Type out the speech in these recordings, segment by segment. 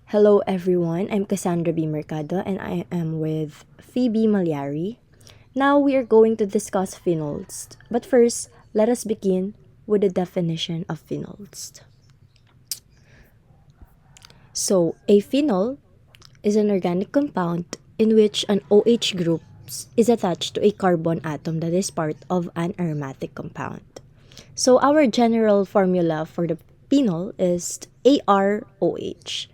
Hello everyone, I'm Cassandra B. Mercado and I am with Phoebe Malyari. Now we are going to discuss phenols. But first, let us begin with the definition of phenols. So, a phenol is an organic compound in which an OH group is attached to a carbon atom that is part of an aromatic compound. So, our general formula for the phenol is AROH.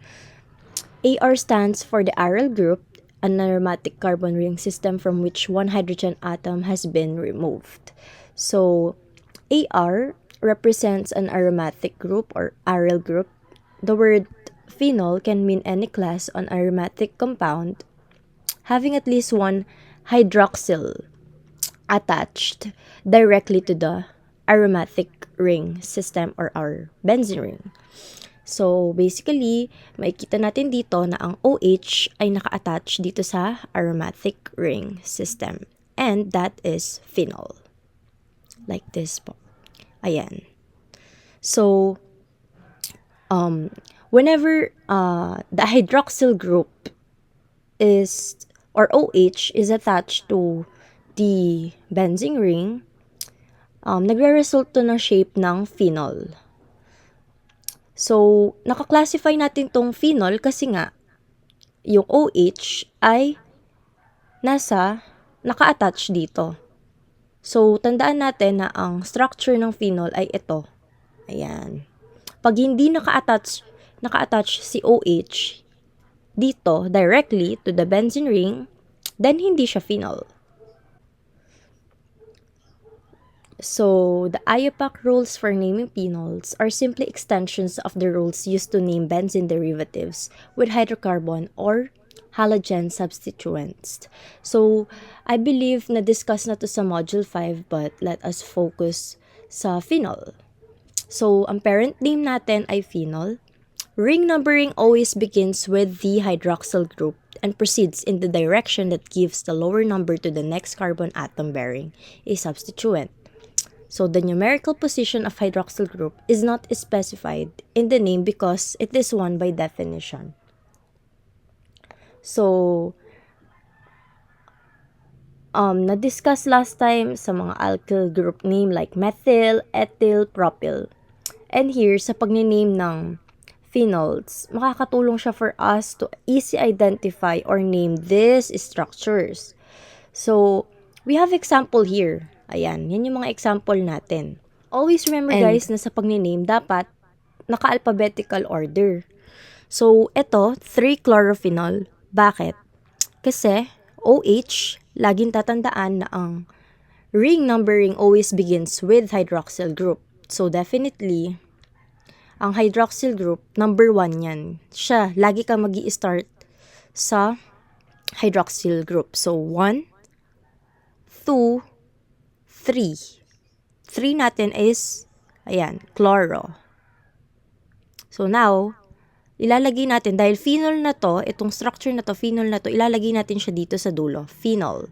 AR stands for the aryl group, an aromatic carbon ring system from which one hydrogen atom has been removed. So, AR represents an aromatic group or aryl group. The word phenol can mean any class on aromatic compound having at least one hydroxyl attached directly to the aromatic ring system or our benzene ring. So, basically, makikita natin dito na ang OH ay naka-attach dito sa aromatic ring system. And that is phenol. Like this po. Ayan. So, whenever the hydroxyl group is, or OH is attached to the benzene ring, nagre-result to ng shape ng phenol. So, naka-classify natin tong phenol kasi nga, yung OH ay naka-attach dito. So, tandaan natin na ang structure ng phenol ay ito. Ayan. Pag hindi naka-attach si OH dito directly to the benzene ring, then hindi siya phenol. So, the IUPAC rules for naming phenols are simply extensions of the rules used to name benzene derivatives with hydrocarbon or halogen substituents. So, I believe na-discuss na to sa Module 5 but let us focus sa phenol. So, ang parent name natin ay phenol. Ring numbering always begins with the hydroxyl group and proceeds in the direction that gives the lower number to the next carbon atom bearing a substituent. So, the numerical position of hydroxyl group is not specified in the name because it is one by definition. So, na-discuss last time sa mga alkyl group name like methyl, ethyl, propyl. And here, sa pag-name ng phenols, makakatulong siya for us to easy identify or name these structures. So, we have example here. Ayan, yan yung mga example natin. Always remember guys na sa pag-name dapat naka-alphabetical order. So, ito, 3-chlorophenol. Bakit? Kasi OH, laging tatandaan na ang ring numbering always begins with hydroxyl group. So, definitely, ang hydroxyl group, number 1 yan. Siya, lagi ka mag-i-start sa hydroxyl group. So, 1, 2, 3. 3 natin is, ayan, chloro. So, now, ilalagay natin, dahil phenol na to, itong structure na to, phenol na to, ilalagay natin siya dito sa dulo, phenol.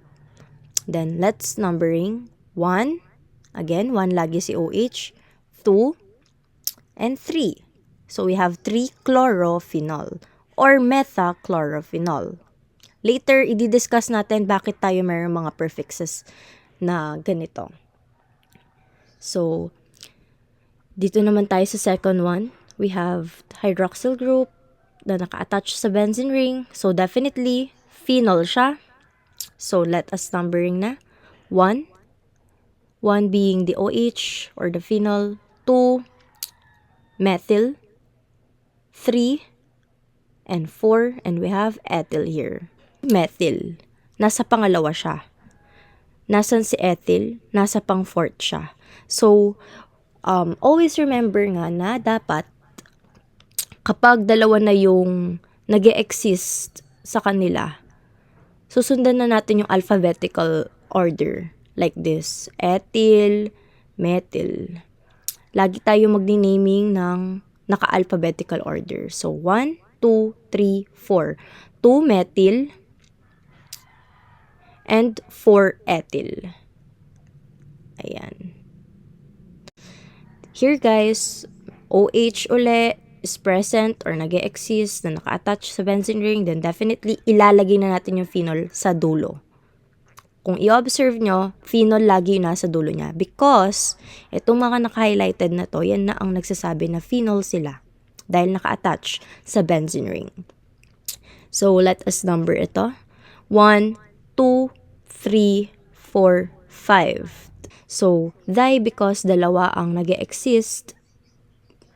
Then, let's numbering, 1, again, 1 lagi si OH, 2, and 3. So, we have 3-chlorophenol or methachlorophenol. Later, i-discuss natin bakit tayo mayroong mga prefixes na ganito. So, dito naman tayo sa second one. We have hydroxyl group na naka-attach sa benzene ring. So, definitely, phenol siya. So, let us numbering na. 1. 1 being the OH or the phenol. 2, methyl. 3, and 4. And we have ethyl here. Methyl. Nasa pangalawa siya. Nasan si ethyl? Nasa pang-fourth siya. So, always remember nga na dapat kapag dalawa na yung nag-e-exist sa kanila, susundan na natin yung alphabetical order. Like this. Ethyl, methyl. Lagi tayo magni-naming ng naka-alphabetical order. So, 1, 2, 3, 4. 2 methyl and 4 ethyl. Ayan. Here guys, OH uli, is present or nag-e-exist na naka-attach sa benzene ring, then definitely ilalagay na natin yung phenol sa dulo. Kung i-observe nyo, phenol lagi yung nasa dulo niya. Because, itong mga naka-highlighted na to, yan na ang nagsasabi na phenol sila. Dahil naka-attach sa benzene ring. So, let us number ito. 1, 2, 3, 4, 5. So, because dalawa ang nag-e-exist.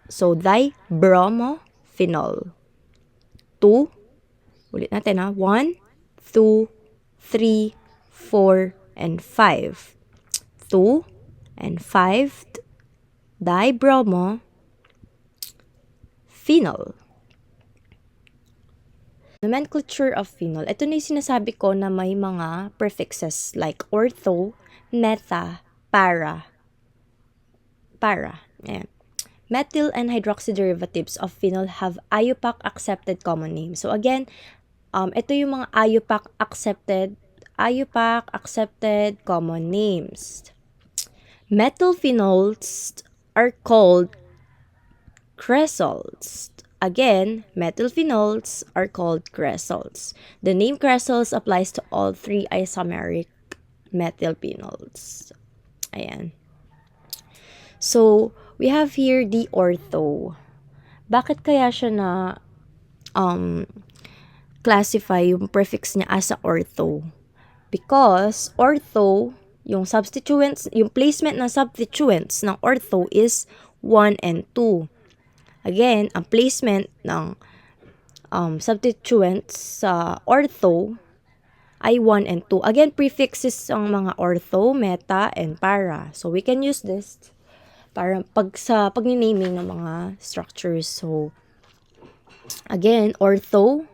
So, dibromo-phenol. 2, ulit natin 1, 2, 3, 4, and 5. 2 and 5 dibromo-phenol. Nomenclature of phenol. Ito na yung sinasabi ko na may mga prefixes like ortho, meta, para. Ayan. Methyl and hydroxy derivatives of phenol have IUPAC accepted common names. So again, ito yung mga IUPAC accepted common names. Methyl phenols are called cresols. Again, methyl phenols are called cresols. The name cresols applies to all three isomeric methyl phenols. Ayan. So, we have here the ortho. Bakit kaya siya na classify yung prefix niya as a ortho? Because ortho, yung substituents, yung placement ng substituents ng ortho is 1 and 2. Again, ang placement ng substituents sa ortho ay 1 and 2. Again, prefixes ang mga ortho, meta, and para. So, we can use this para sa pag-naming ng mga structures. So, again, ortho,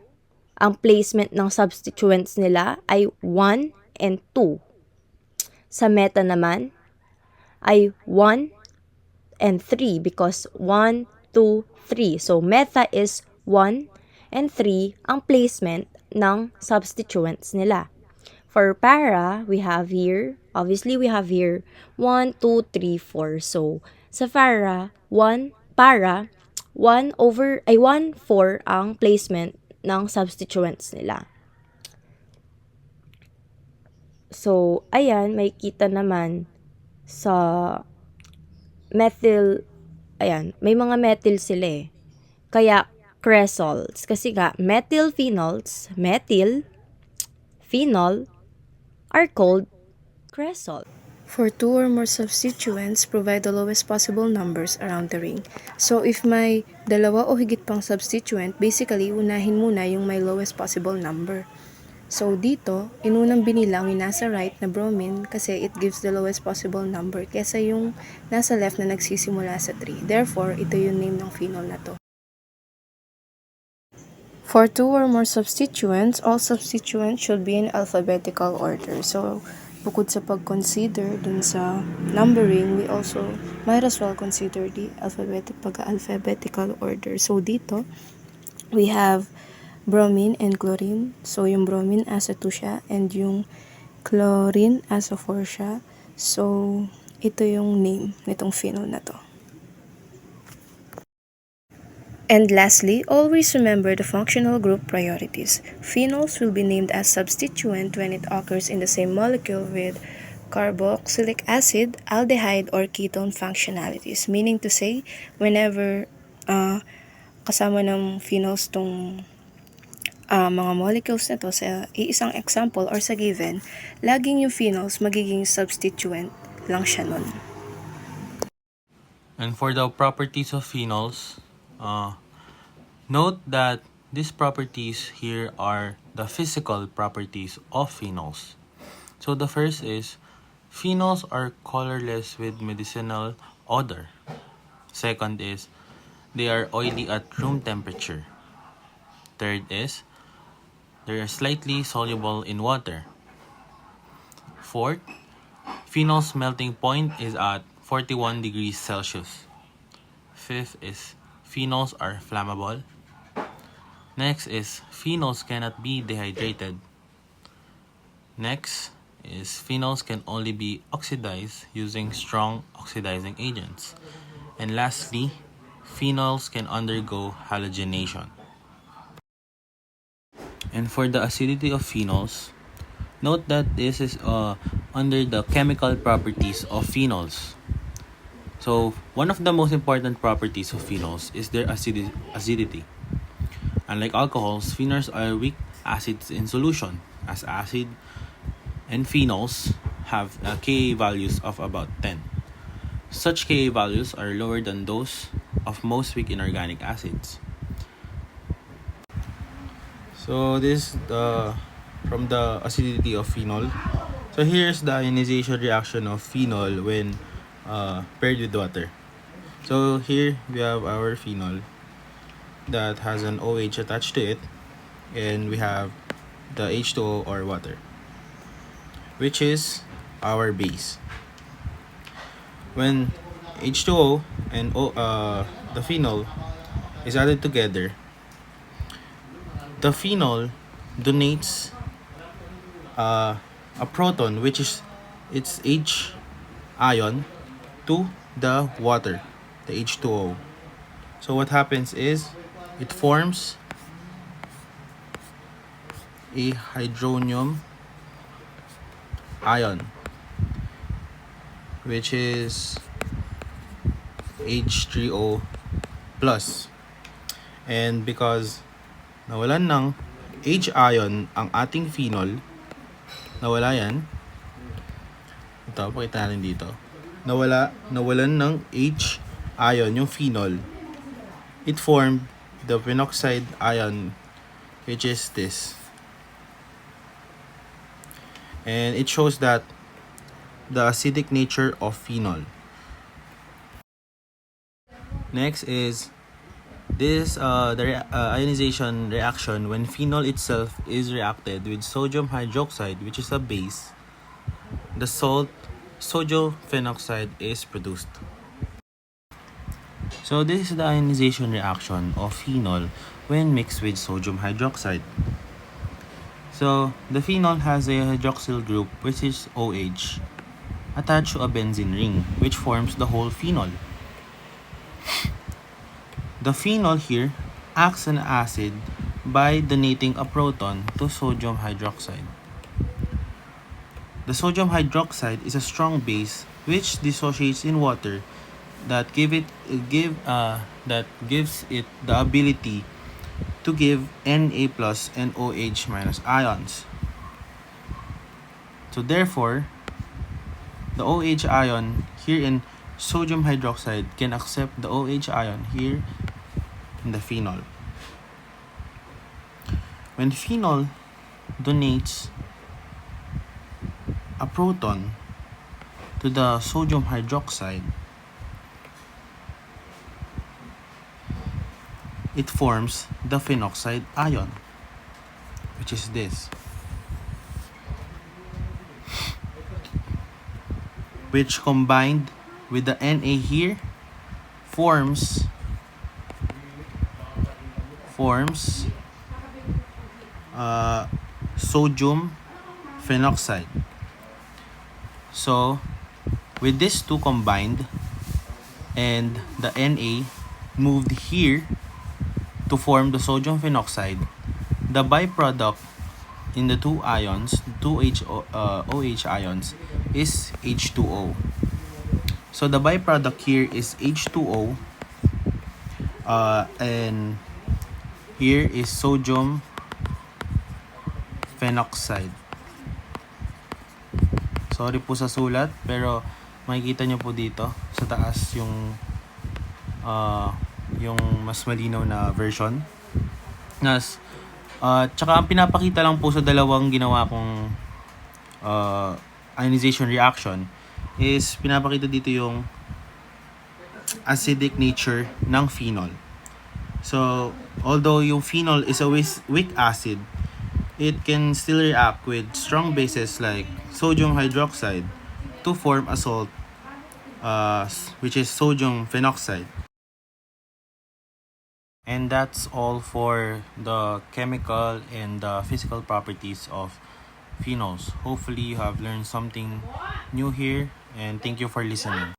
ang placement ng substituents nila ay 1 and 2. Sa meta naman ay 1 and 3 because 1, 2, 3. So, meta is 1 and 3 ang placement ng substituents nila. For para, we have here 1, 2, 3, 4. So, sa para, 1, 4 ang placement ng substituents nila. So, ayan, may kita naman sa methyl, ayan, may mga methyl sila eh. Kaya, cresols. Kasi nga, methyl phenol, are called cresol. For two or more substituents, provide the lowest possible numbers around the ring. So, if may dalawa o higit pang substituent, basically, unahin muna yung may lowest possible number. So, dito, inunang binilang yung nasa right na bromine kasi it gives the lowest possible number kesa yung nasa left na nagsisimula sa 3. Therefore, ito yung name ng phenol na to. For two or more substituents, all substituents should be in alphabetical order. So, bukod sa pag-consider dun sa numbering, we also might as well consider the pag-alphabetical order. So, dito, we have bromine and chlorine. So, yung bromine asa 2 siya and yung chlorine asa 4 siya. So, ito yung name nitong phenol na to. And lastly, always remember the functional group priorities. Phenols will be named as substituent when it occurs in the same molecule with carboxylic acid, aldehyde, or ketone functionalities. Meaning to say, whenever kasama ng phenols tong mga molecules na to sa iisang example or sa given, laging yung phenols magiging substituent lang siya nun. And for the properties of phenols, note that these properties here are the physical properties of phenols. So the first is, phenols are colorless with medicinal odor. Second is, they are oily at room temperature. Third is, they are slightly soluble in water. Fourth, phenol's melting point is at 41 degrees Celsius. Fifth is, phenols are flammable. Next is, phenols cannot be dehydrated. Next is, phenols can only be oxidized using strong oxidizing agents. And lastly, phenols can undergo halogenation. And for the acidity of phenols, note that this is under the chemical properties of phenols. So, one of the most important properties of phenols is their acidity. Unlike alcohols, phenols are weak acids in solution, as acid and phenols have Ka values of about 10. Such Ka values are lower than those of most weak inorganic acids. So this from the acidity of phenol. So here's the ionization reaction of phenol when paired with water. So here we have our phenol that has an OH attached to it, and we have the H2O or water, which is our base. When H2O and the phenol is added together, the phenol donates a proton, which is its H ion, to the water, the H2O. So what happens is it forms a hydronium ion, which is H3O plus. And because nawalan ng H ion ang ating phenol, nawala yan. Ito, pakita natin dito. Nawalan ng H ion yung phenol. It formed the phenoxide ion, which is this. And it shows that the acidic nature of phenol. Next is this the ionization reaction when phenol itself is reacted with sodium hydroxide, which is a base. The salt sodium phenoxide is produced. So this is the ionization reaction of phenol when mixed with sodium hydroxide. So the phenol has a hydroxyl group, which is OH, attached to a benzene ring, which forms the whole phenol. The phenol here acts as an acid by donating a proton to sodium hydroxide. The sodium hydroxide is a strong base which dissociates in water that gives it the ability to give Na plus and OH minus ions. So therefore, the OH ion here in sodium hydroxide can accept the OH ion here in the phenol. When phenol donates a proton to the sodium hydroxide, it forms the phenoxide ion, which is this, which combined with the Na here forms sodium phenoxide. So with these two combined and the Na moved here to form the sodium phenoxide, the byproduct in the two ions, OH ions, is H2O. So the byproduct here is H2O, and here is sodium phenoxide. Sorry po sa sulat, pero makikita nyo po dito sa taas yung mas malinaw na version. Tsaka ang pinapakita lang po sa dalawang ginawa kong ionization reaction is pinapakita dito yung acidic nature ng phenol. So, although yung phenol is a weak acid, it can still react with strong bases like sodium hydroxide to form a salt, which is sodium phenoxide. And that's all for the chemical and the physical properties of phenols. Hopefully you have learned something new here, and thank you for listening.